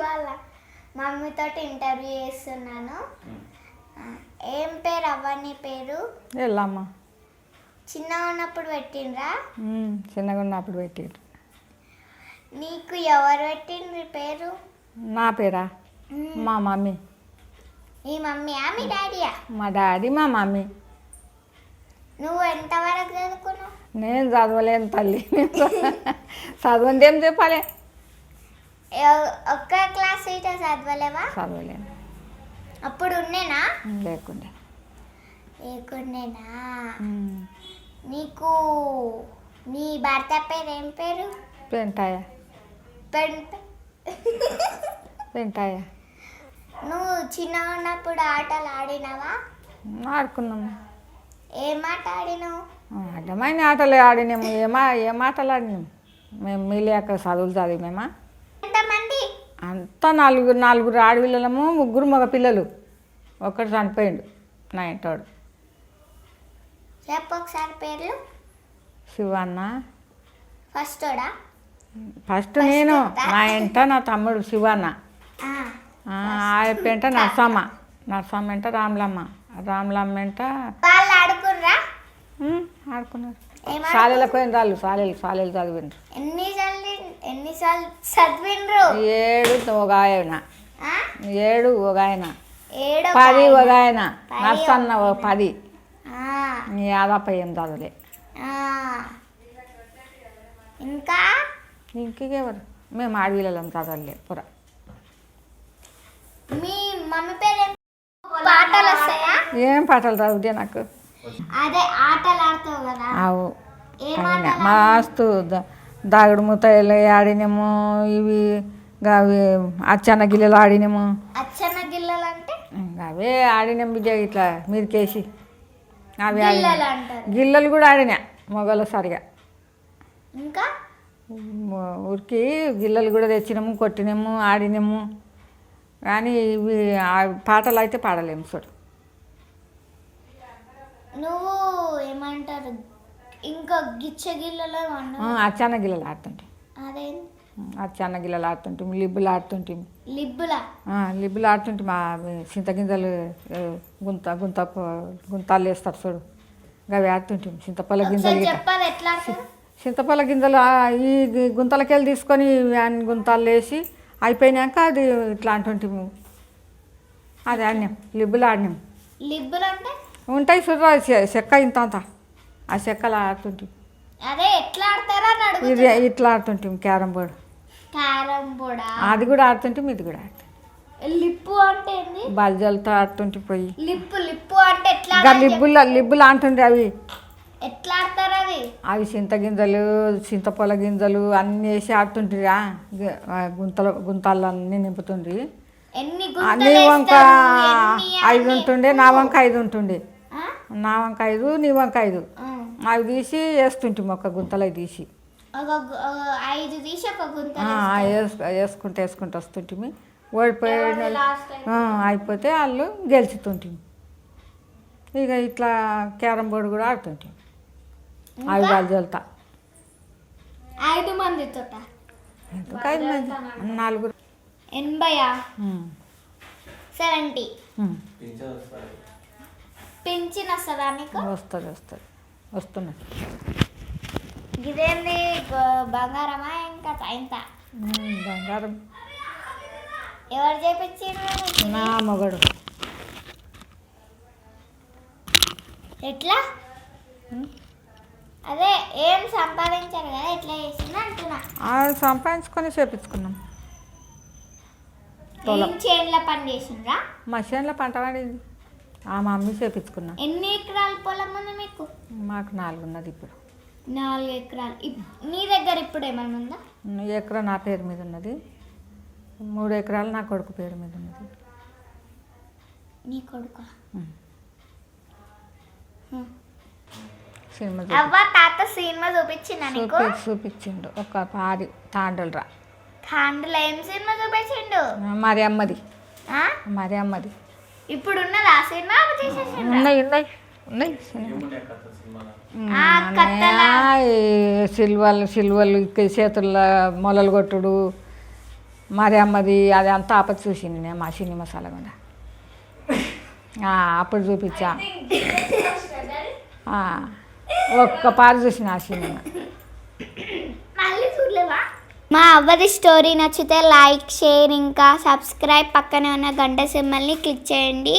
వాళ్ళ మమ్మీతోటి ఇంటర్వ్యూ చేస్తున్నాను. ఏం పేరు అవ్వ నీ పేరు? ఎల్లమ్మ. చిన్నగా ఉన్నప్పుడు పెట్టిండ్రా? చిన్నగా ఉన్నప్పుడు పెట్టిండ్రు. నీకు ఎవరు పెట్టిండ్రు పేరు? నా పేరా? మా మమ్మీ. మీ మమ్మీయా మీ డాడీయా? మా డాడీ మా మమ్మీ. నువ్వు ఎంతవరకు చదువుకున్నావు? నేను చదవలేను తల్లి. చదవండి ఏం చెప్పాలి. ఒక్క క్లాస్ ఇట చదవలేవా? చదవలేను. అప్పుడు ఉండేనా? లేకుండే. లేకుండేనా? నీకు నీ భర్త పేరు ఏం పేరు? పెంటాయ. పెంటాయ. నువ్వు చిన్నగా ఉన్నప్పుడు ఆటలు ఆడినావా? ఆడుకున్నాము. ఏం ఆట ఆడినావు? అడ్డమైన ఆటలు ఆడినాము. ఏం ఆటలు ఆడినాము మేము. మీలేక చదువులు చదివినామా? ఎంతమంది? అంతా నలుగురు ఆడపిల్లలము, 3 మగ పిల్లలు. ఒక్కడు చనిపోయిండు నా ఇంటోడు. చెప్పు ఒకసారి పేర్లు. శివన్న ఫస్ట్ నేను. నా ఇంట నా తమ్ముడు శివన్న. ఆయన పెంట నర్సమ్మ. నర్సమ్మ ఎంట రామ్లమ్మ. రామ్లమ్మ ఎంట వాళ్ళు ఆడుకుర్రా? ఆడుకున్నారు. శాలెలకు పోయిన రాళ్ళు. శాలెలు చదివిండ్రు. ఎన్నిసార్లు చదివిండ్రు? 7 ఒక ఆయన, 7 ఒక ఆయన, 10 ఒక ఆయన, నర్సన్న 10. యాదప్ప ఏం చదవలే. ఇంకా ఇంకెవరు? మేము ఆడపిల్లలం చదవలే పురా. మీ మమ్మీ పేరు పాటలు వస్తాయా? ఏం పాటలు చదివితే నాకు. అదే ఆటలు ఆడతావు కదా? అవు మస్తు దాగుడు ముత్తలు ఆడినాము. ఇవి అవి అచ్చన్న గిల్లలు ఆడినాము. అచ్చన్న గిల్లలు అంటే అవే ఆడినాం బిడ్డ. ఇట్లా మీదకేసి అవి అంటారు. గిల్లలు కూడా ఆడినా మొగలు సరిగా. ఇంకా ఊరికి గిల్లలు కూడా తెచ్చినాము, కొట్టినాము, ఆడినాము. కానీ ఇవి పాటలు అయితే పాడలేము చూడు. నువ్వు ఏమంటారు ఇంకా గిచ్చ గిల్లలు అచ్చాన గిల్లలు ఆడుతుంటే. అదే అచ్చాన గిల్లలు ఆడుతుంటాం. లిబ్బులు ఆడుతుంటాం. లిబ్బులు ఆడుతుంటాం. చింతగింజలు గుంతాలు వేస్తారు చూడు. అవి ఆడుతుంటాం. చింతపల్ల గింజలు ఈ గుంతలకెళ్ళి తీసుకొని గుంతాలు వేసి అయిపోయినాక అది ఇట్లా అంటుంటాము. అది ఆడినాం. లిబ్బులు ఆడినాం. లిబ్బులు అంటే ఉంటాయి చూడరా చెక్క ఇంత అంతా. ఆ చెక్కలు ఆడుతుంటాం. అదే ఎట్లా ఆడతారా? ఇది ఇట్లా ఆడుతుంటాం. Carrom board. అది కూడా ఆడుతుంటాం. ఇది కూడా ఆడుతుంటాం. లిప్పు అంటే ఏంది? బల్జలతో ఆడుతుంటే పోయి. లిప్పు అంటే ఎట్లా? లిబ్బులు అంటుండే. అవి ఎట్లా ఆడతారు? అవి చింతగింజలు, చింతపొల గింజలు అన్నీ వేసి ఆడుతుండ్రిరా. గుంతాలన్నీ నింపుతుండ్రి. నీ వంక 5 ఉంటుండే, నా వంక 5 ఉంటుండే. నా వంక 5, నీ వంక 5. అవి తీసి వేస్తుంటాం. ఒక గుంతలో తీసి వేసుకుంటూ వస్తుంటాం. ఓడిపోయిన అయిపోతే వాళ్ళు గెలుచుతుంటాం. ఇక ఇట్లా క్యారం బోర్డు కూడా ఆడుతుంటాం. అవి వాళ్ళు చల్లుతా 5 మందితో. ఎందుకు 5 మంది? 4. 80 70 పింఛన్ వస్తుందా నీకు? వస్తున్నది. ఇదేంది బంగారమా ఇంకా ఇంత? బంగారం. ఎవరు చేపించారు? నా మొగడు. ఎట్లా? అదే ఏం సంపాదించారు కదా, ఎట్లా చేసింది అంటున్నా. సంపాదించుకొని చేపించుకున్నాం. చేనుల పని చేసిండ్రా? మా చేనులో పంట పడింది. మా మమ్మీ చేపించుకున్నాం. ఎన్ని ఎకరాల పొలం ఉంది మీకు? మాకు 4 ఉన్నది ఇప్పుడు. 4 ఎకరాలు. నీ దగ్గర ఇప్పుడు ఏమైనా ఉందా? ఎకరా నా పేరు మీద ఉన్నది. 3 ఎకరాలు నా కొడుకు పేరు మీద ఉన్నది. నీ కొడుకు? సినిమా తాత సినిమా చూపించిండు. ఒక 10 తాండలు. ఏం సినిమా చూపించిండు? మరి అమ్మది. ఇప్పుడు ఉన్నదా సినిమా? ఉన్నాయి. సిల్వలు చేతుల్లో మొలలు కొట్టుడు, మరి అమ్మది అది అంతా ఆపతి చూసింది నేను మా సినిమా సలగుండా అప్పుడు చూపించా ఒక్క పారు చూసిన ఆ సినిమా. మా అవ్వది స్టోరీ నచ్చితే లైక్, షేర్, ఇంకా సబ్స్క్రైబ్, పక్కనే ఉన్న గంట సింబల్ని క్లిక్ చేయండి.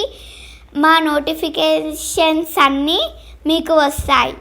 మా నోటిఫికేషన్స్ అన్నీ మీకు వస్తాయి.